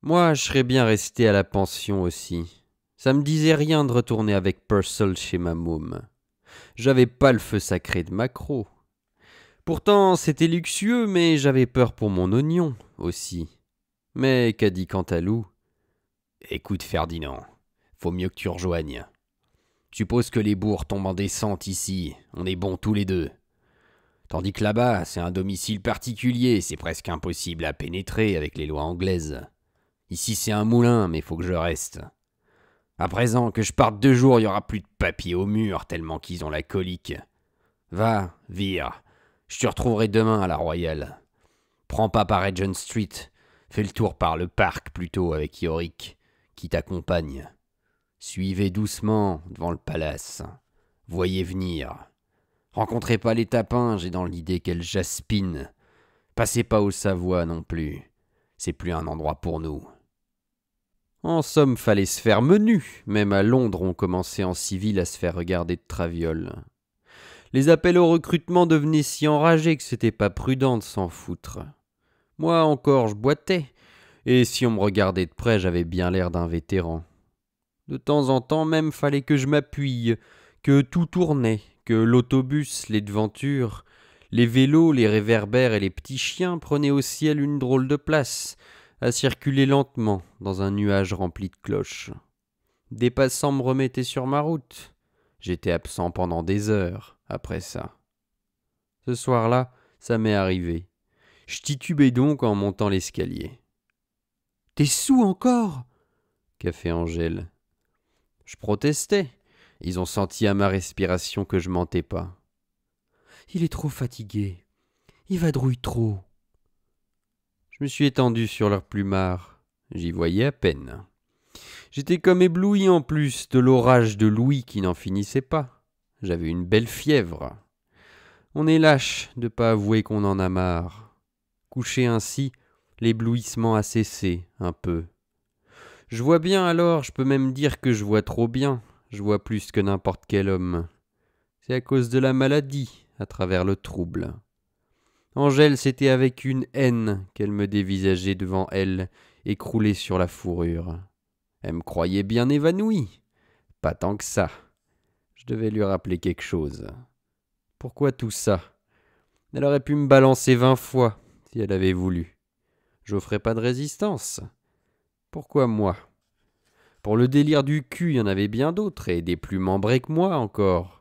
Moi, je serais bien resté à la pension aussi. Ça me disait rien de retourner avec Purcell chez ma môme. J'avais pas le feu sacré de Macro. Pourtant, c'était luxueux, mais j'avais peur pour mon oignon aussi. Mais qu'a dit Cantalou? Écoute, Ferdinand, faut mieux que tu rejoignes. Suppose que les bourgs tombent en descente ici, on est bons tous les deux. Tandis que là-bas, c'est un domicile particulier, c'est presque impossible à pénétrer avec les lois anglaises. Ici, c'est un moulin, mais faut que je reste. À présent, que je parte 2 jours, il y aura plus de papier au mur, tellement qu'ils ont la colique. Va, vire. Je te retrouverai demain à la Royale. Prends pas par Regent Street. Fais le tour par le parc plutôt avec Yorick, qui t'accompagne. Suivez doucement devant le palace. Voyez venir. Rencontrez pas les tapins, j'ai dans l'idée qu'elles jaspinent. Passez pas aux Savoie non plus. C'est plus un endroit pour nous. En somme, fallait se faire menu. Même à Londres, on commençait en civil à se faire regarder de traviole. Les appels au recrutement devenaient si enragés que c'était pas prudent de s'en foutre. Moi encore, je boitais. Et si on me regardait de près, j'avais bien l'air d'un vétéran. De temps en temps même, fallait que je m'appuie, que tout tournait, que l'autobus, les devantures, les vélos, les réverbères et les petits chiens prenaient au ciel une drôle de place, à circuler lentement dans un nuage rempli de cloches. Des passants me remettaient sur ma route. J'étais absent pendant des heures après ça. Ce soir-là, ça m'est arrivé. Je titubais donc en montant l'escalier. « T'es saoul encore ?» qu'a fait Angèle. Je protestais. Ils ont senti à ma respiration que je mentais pas. « Il est trop fatigué. Il vadrouille trop. » Je me suis étendu sur leur plumard. J'y voyais à peine. J'étais comme ébloui en plus de l'orage de Louis qui n'en finissait pas. J'avais une belle fièvre. On est lâche de pas avouer qu'on en a marre. Couché ainsi, l'éblouissement a cessé un peu. Je vois bien alors, je peux même dire que je vois trop bien. Je vois plus que n'importe quel homme. C'est à cause de la maladie, à travers le trouble. Angèle, c'était avec une haine qu'elle me dévisageait devant elle, écroulée sur la fourrure. Elle me croyait bien évanouie. Pas tant que ça. Je devais lui rappeler quelque chose. Pourquoi tout ça? Elle aurait pu me balancer 20 fois, si elle avait voulu. J'offrais pas de résistance. Pourquoi moi? Pour le délire du cul, il y en avait bien d'autres, et des plus membrés que moi encore.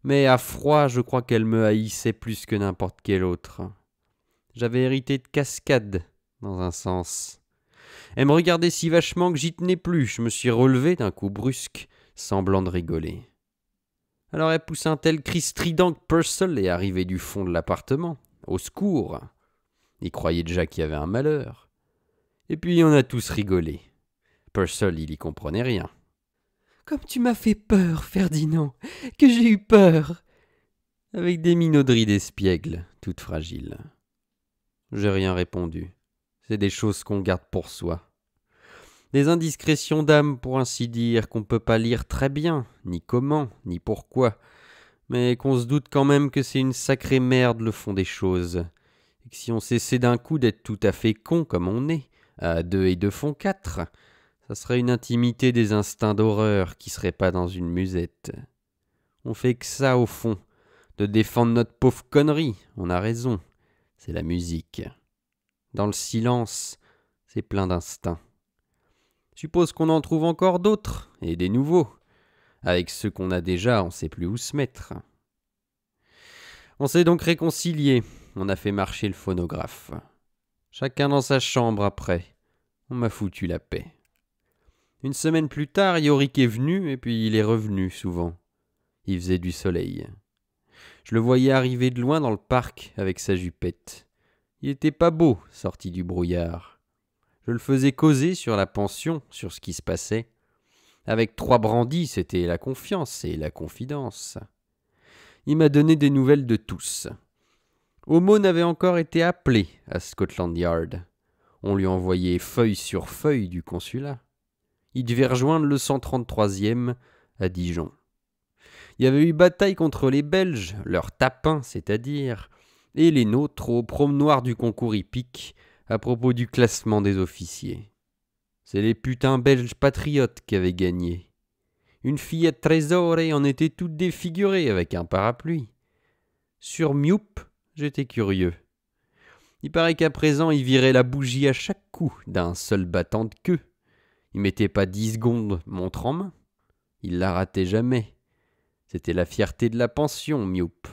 Mais à froid, je crois qu'elle me haïssait plus que n'importe quel autre. J'avais hérité de cascade, dans un sens. Elle me regardait si vachement que j'y tenais plus. Je me suis relevé d'un coup brusque, semblant de rigoler. Alors elle poussa un tel cri strident que Purcell est arrivé du fond de l'appartement. Au secours! Il croyait déjà qu'il y avait un malheur. Et puis on a tous rigolé. Purcell, il y comprenait rien. « Comme tu m'as fait peur, Ferdinand, que j'ai eu peur !» Avec des minauderies d'espiègle, toutes fragiles. J'ai rien répondu. C'est des choses qu'on garde pour soi. Des indiscrétions d'âme, pour ainsi dire, qu'on peut pas lire très bien, ni comment, ni pourquoi, mais qu'on se doute quand même que c'est une sacrée merde le fond des choses, et que si on cessait d'un coup d'être tout à fait con comme on est, à 2 et 2 font 4, ça serait une intimité des instincts d'horreur qui serait pas dans une musette. On fait que ça au fond, de défendre notre pauvre connerie, on a raison, c'est la musique. Dans le silence, c'est plein d'instincts. Suppose qu'on en trouve encore d'autres, et des nouveaux. Avec ceux qu'on a déjà, on sait plus où se mettre. On s'est donc réconciliés, on a fait marcher le phonographe. Chacun dans sa chambre après, on m'a foutu la paix. Une semaine plus tard, Yorick est venu, et puis il est revenu souvent. Il faisait du soleil. Je le voyais arriver de loin dans le parc avec sa jupette. Il était pas beau, sorti du brouillard. Je le faisais causer sur la pension, sur ce qui se passait. Avec 3 brandis, c'était la confiance et la confidence. Il m'a donné des nouvelles de tous. Aumône avait encore été appelé à Scotland Yard. On lui envoyait feuille sur feuille du consulat. Il devait rejoindre le 133e à Dijon. Il y avait eu bataille contre les Belges, leurs tapins, c'est-à-dire, et les nôtres au promenoir du concours hippique à propos du classement des officiers. C'est les putains belges patriotes qui avaient gagné. Une fillette trésorée en était toute défigurée avec un parapluie. Sur Mioup, j'étais curieux. Il paraît qu'à présent, il virait la bougie à chaque coup d'un seul battant de queue. Il mettait pas 10 secondes montre en main. Il la ratait jamais. C'était la fierté de la pension, Mioup,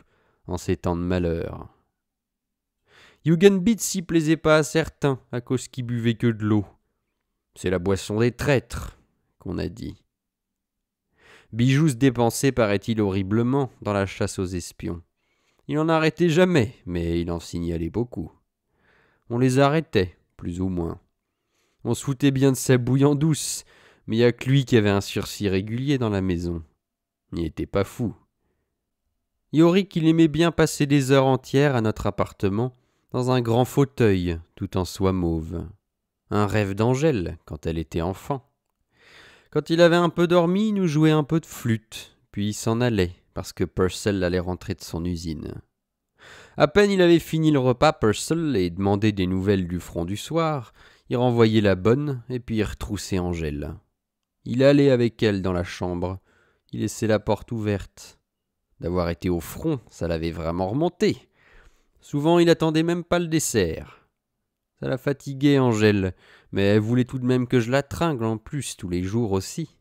en ces temps de malheur. Jugendbit s'y plaisait pas à certains, à cause qu'ils buvaient que de l'eau. C'est la boisson des traîtres, qu'on a dit. Bijou se dépensait, paraît-il, horriblement dans la chasse aux espions. Il n'en arrêtait jamais, mais il en signalait beaucoup. On les arrêtait, plus ou moins. On se foutait bien de sa bouille en douce, mais il y a que lui qui avait un sursis régulier dans la maison. Il n'était pas fou. Yorick, il aimait bien passer des heures entières à notre appartement, dans un grand fauteuil, tout en soie mauve. Un rêve d'Angèle, quand elle était enfant. Quand il avait un peu dormi, il nous jouait un peu de flûte, puis il s'en allait, parce que Purcell allait rentrer de son usine. À peine il avait fini le repas, Purcell, et demandé des nouvelles du front du soir, il renvoyait la bonne, et puis il retroussait Angèle. Il allait avec elle dans la chambre, il laissait la porte ouverte. D'avoir été au front, ça l'avait vraiment remonté. Souvent, il attendait même pas le dessert. Ça la fatiguait, Angèle, mais elle voulait tout de même que je la tringle en plus, tous les jours aussi.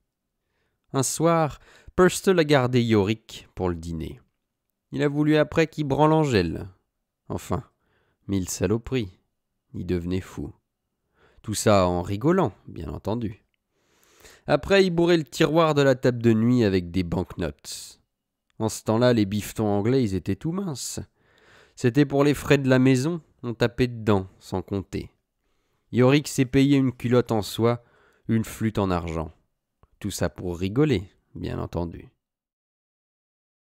Un soir, Purcell a gardé Yorick pour le dîner. Il a voulu après qu'il branle Angèle. Enfin, 1000 saloperies. Il devenait fou. Tout ça en rigolant, bien entendu. Après, il bourrait le tiroir de la table de nuit avec des banknotes. En ce temps-là, les bifetons anglais, ils étaient tout minces. C'était pour les frais de la maison, on tapait dedans, sans compter. Yorick s'est payé une culotte en soie, une flûte en argent. Tout ça pour rigoler, bien entendu.